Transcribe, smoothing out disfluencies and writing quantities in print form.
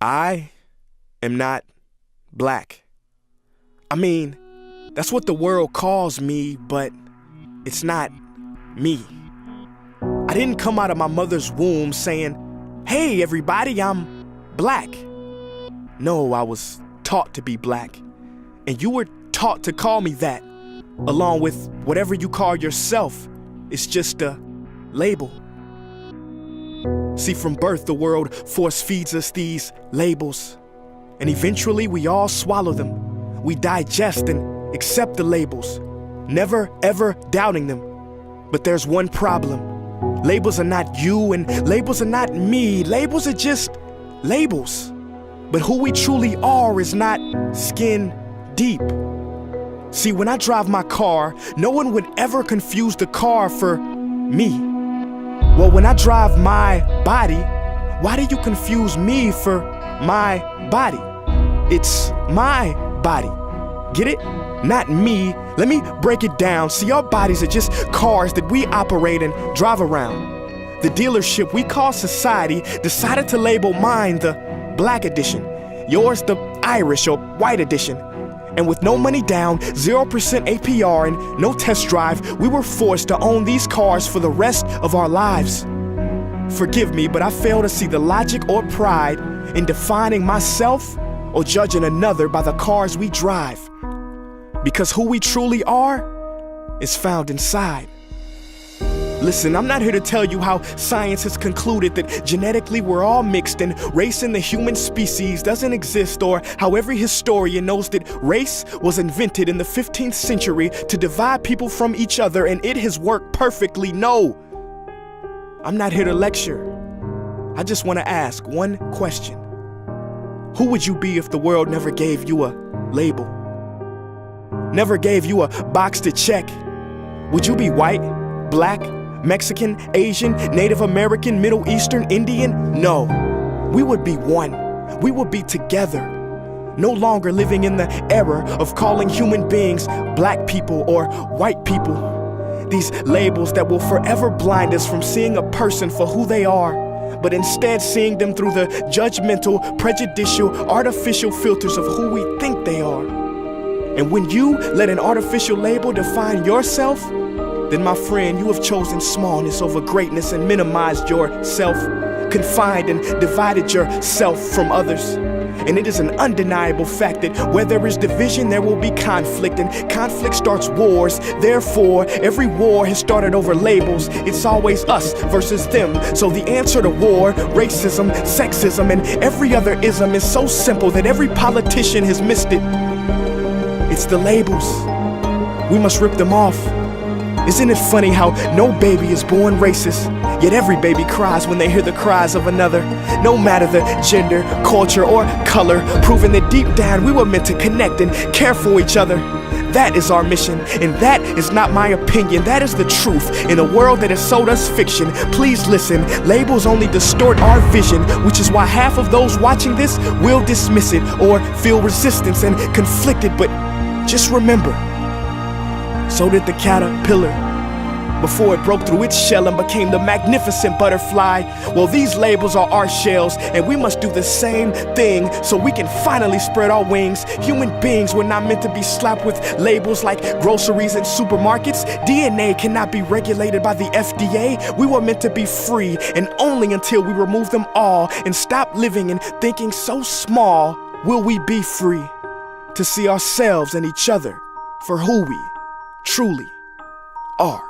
I am not black. I mean, that's what the world calls me, but it's not me. I didn't come out of my mother's womb saying, "Hey everybody, I'm black." No, I was taught to be black, and you were taught to call me that, along with whatever you call yourself. It's just a label. See, from birth, the world force feeds us these labels, and eventually we all swallow them. We digest and accept the labels, never ever doubting them. But there's one problem. Labels are not you, and labels are not me. Labels are just labels. But who we truly are is not skin deep. See, when I drive my car, no one would ever confuse the car for me. Well, when I drive my body, why do you confuse me for my body? It's my body. Get it? Not me. Let me break it down. See, our bodies are just cars that we operate and drive around. The dealership we call society decided to label mine the black edition, yours the Irish or white edition. And with no money down, 0% APR, and no test drive, we were forced to own these cars for the rest of our lives. Forgive me, but I fail to see the logic or pride in defining myself or judging another by the cars we drive. Because who we truly are is found inside. Listen, I'm not here to tell you how science has concluded that genetically we're all mixed and race in the human species doesn't exist, or how every historian knows that race was invented in the 15th century to divide people from each other and it has worked perfectly. No, I'm not here to lecture. I just want to ask one question. Who would you be if the world never gave you a label? Never gave you a box to check? Would you be white, black, Mexican, Asian, Native American, Middle Eastern, Indian? No, we would be one. We would be together. No longer living in the era of calling human beings black people or white people. These labels that will forever blind us from seeing a person for who they are, but instead seeing them through the judgmental, prejudicial, artificial filters of who we think they are. And when you let an artificial label define yourself, then my friend, you have chosen smallness over greatness and minimized yourself, confined and divided yourself from others. And it is an undeniable fact that where there is division, there will be conflict, and conflict starts wars. Therefore, every war has started over labels. It's always us versus them. So the answer to war, racism, sexism, and every other ism is so simple that every politician has missed it. It's the labels. We must rip them off. Isn't it funny how no baby is born racist, yet every baby cries when they hear the cries of another? No matter the gender, culture, or color, proving that deep down we were meant to connect and care for each other. That is our mission, and that is not my opinion. That is the truth in a world that has sold us fiction. Please listen, labels only distort our vision, which is why half of those watching this will dismiss it or feel resistance and conflicted. But just remember, so did the caterpillar before it broke through its shell and became the magnificent butterfly. Well, these labels are our shells, and we must do the same thing so we can finally spread our wings. Human beings were not meant to be slapped with labels like groceries and supermarkets. DNA cannot be regulated by the FDA. We were meant to be free, and only until we remove them all and stop living and thinking so small will we be free to see ourselves and each other for who we truly are.